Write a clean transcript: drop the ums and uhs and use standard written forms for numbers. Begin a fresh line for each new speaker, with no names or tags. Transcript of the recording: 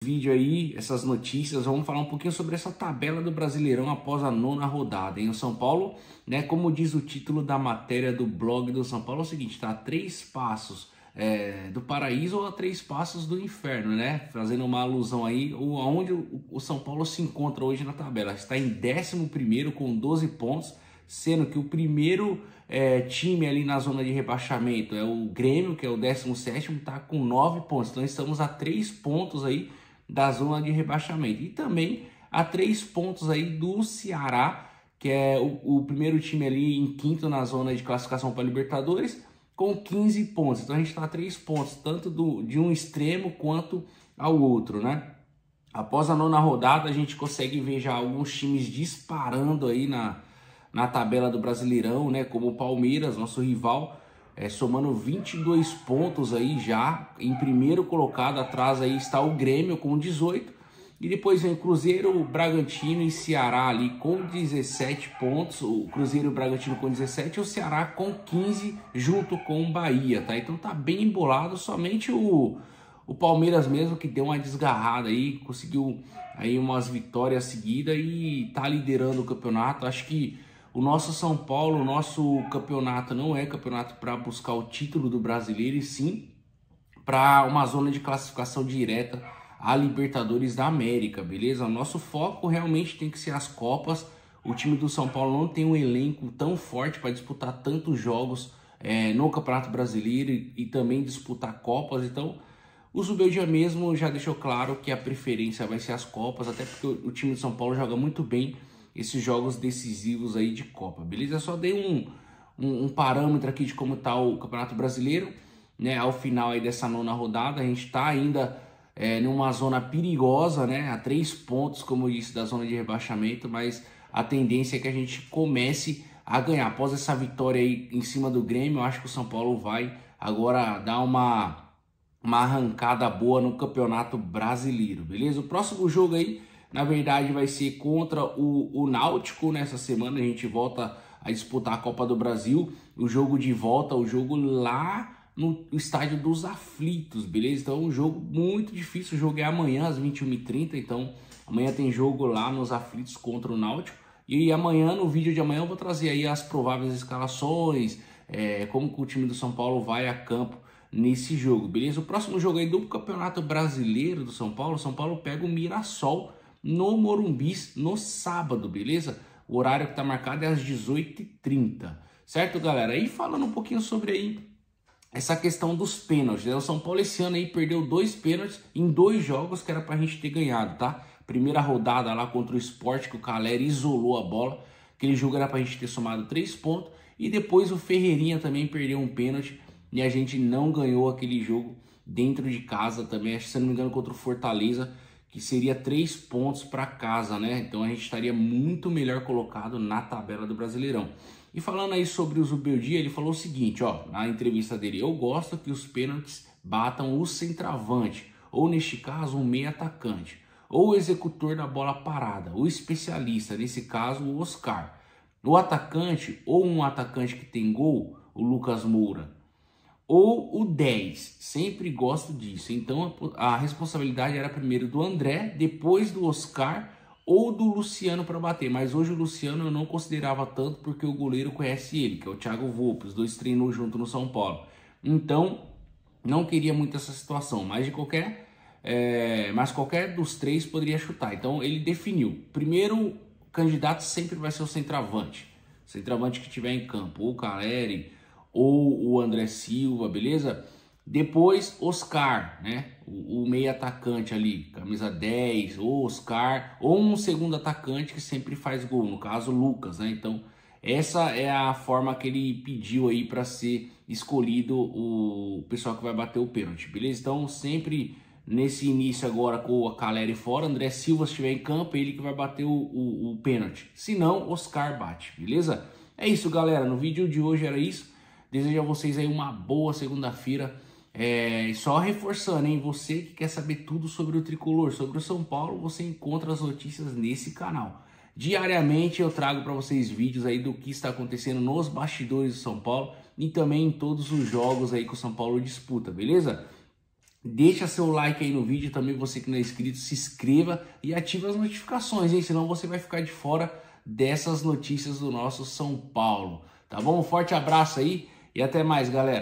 Vídeo aí, essas notícias, vamos falar um pouquinho sobre essa tabela do Brasileirão após a 9ª rodada, hein? O São Paulo, né, como diz o título da matéria do blog do São Paulo, é o seguinte, tá a 3 passos do paraíso ou a 3 passos do inferno, né? Fazendo uma alusão aí, aonde o São Paulo se encontra hoje na tabela. Está em 11º com 12 pontos, sendo que o primeiro time ali na zona de rebaixamento é o Grêmio, que é o 17º, tá com 9 pontos. Então estamos a 3 pontos aí da zona de rebaixamento. E também a 3 pontos aí do Ceará, que é o primeiro time ali em quinto na zona de classificação para Libertadores, com 15 pontos. Então a gente está a 3 pontos, tanto de um extremo quanto ao outro, né? Após a 9ª rodada, a gente consegue ver já alguns times disparando aí na tabela do Brasileirão, né? Como o Palmeiras, nosso rival, somando 22 pontos aí já em primeiro colocado. Atrás aí está o Grêmio com 18, e depois vem Cruzeiro, Bragantino e Ceará ali com 17 pontos, o Cruzeiro e o Bragantino com 17 e o Ceará com 15 junto com o Bahia, tá? Então tá bem embolado, somente o Palmeiras mesmo que deu uma desgarrada aí, conseguiu aí umas vitórias seguidas e tá liderando o campeonato. Acho que o nosso São Paulo, o nosso campeonato não é campeonato para buscar o título do brasileiro, e sim para uma zona de classificação direta a Libertadores da América, beleza? O nosso foco realmente tem que ser as Copas. O time do São Paulo não tem um elenco tão forte para disputar tantos jogos no Campeonato Brasileiro e também disputar Copas. Então o Zubeldia mesmo já deixou claro que a preferência vai ser as Copas, até porque o time do São Paulo joga muito bem esses jogos decisivos aí de Copa, beleza? Eu só dei um parâmetro aqui de como está o Campeonato Brasileiro, né? Ao final aí dessa 9ª rodada, a gente está ainda numa zona perigosa, né? A 3 pontos, como eu disse, da zona de rebaixamento, mas a tendência é que a gente comece a ganhar. Após essa vitória aí em cima do Grêmio, eu acho que o São Paulo vai agora dar uma arrancada boa no Campeonato Brasileiro, beleza? O próximo jogo aí, na verdade, vai ser contra o Náutico. Nessa semana a gente volta a disputar a Copa do Brasil, o jogo de volta, o jogo lá no Estádio dos Aflitos, beleza? Então é um jogo muito difícil, o jogo é amanhã às 21h30, então amanhã tem jogo lá nos Aflitos contra o Náutico, e amanhã, no vídeo de amanhã, eu vou trazer aí as prováveis escalações, como que o time do São Paulo vai a campo nesse jogo, beleza? O próximo jogo aí do Campeonato Brasileiro do São Paulo pega o Mirassol no Morumbi no sábado, beleza? O horário que tá marcado é às 18h30, certo, galera? E falando um pouquinho sobre aí essa questão dos pênaltis, né? O São Paulo esse ano aí perdeu 2 pênaltis em 2 jogos que era pra gente ter ganhado, tá? Primeira rodada lá contra o Sport, que o Caleri isolou a bola, aquele jogo era pra gente ter somado 3 pontos, e depois o Ferreirinha também perdeu um pênalti e a gente não ganhou aquele jogo dentro de casa também, acho que, se não me engano, contra o Fortaleza, que seria 3 pontos para casa, né? Então a gente estaria muito melhor colocado na tabela do Brasileirão. E falando aí sobre o Zubeldia, ele falou o seguinte, ó, na entrevista dele: eu gosto que os pênaltis batam o centroavante, ou neste caso um meio atacante, ou o executor da bola parada, o especialista, nesse caso o Oscar, o atacante, ou um atacante que tem gol, o Lucas Moura, ou o 10, sempre gosto disso. Então a responsabilidade era primeiro do André, depois do Oscar ou do Luciano para bater, mas hoje o Luciano eu não considerava tanto porque o goleiro conhece ele, que é o Thiago Volpi, os dois treinou junto no São Paulo, então não queria muito essa situação, mas qualquer dos 3 poderia chutar. Então ele definiu, primeiro candidato sempre vai ser o centroavante que estiver em campo, ou o Caleri ou o André Silva, beleza? Depois Oscar, né? O meio atacante ali, camisa 10, ou Oscar, ou um segundo atacante que sempre faz gol, no caso Lucas, né? Então essa é a forma que ele pediu aí para ser escolhido o pessoal que vai bater o pênalti, beleza? Então sempre nesse início agora com o Caleri fora, André Silva se estiver em campo, ele que vai bater o pênalti, se não Oscar bate, beleza? É isso, galera, no vídeo de hoje era isso. Desejo a vocês aí uma boa segunda-feira. Só reforçando, hein? Você que quer saber tudo sobre o tricolor, sobre o São Paulo, você encontra as notícias nesse canal. Diariamente eu trago para vocês vídeos aí do que está acontecendo nos bastidores do São Paulo e também em todos os jogos aí que o São Paulo disputa, beleza? Deixa seu like aí no vídeo, também você que não é inscrito, se inscreva e ative as notificações, hein? Senão você vai ficar de fora dessas notícias do nosso São Paulo, tá bom? Um forte abraço aí e até mais, galera.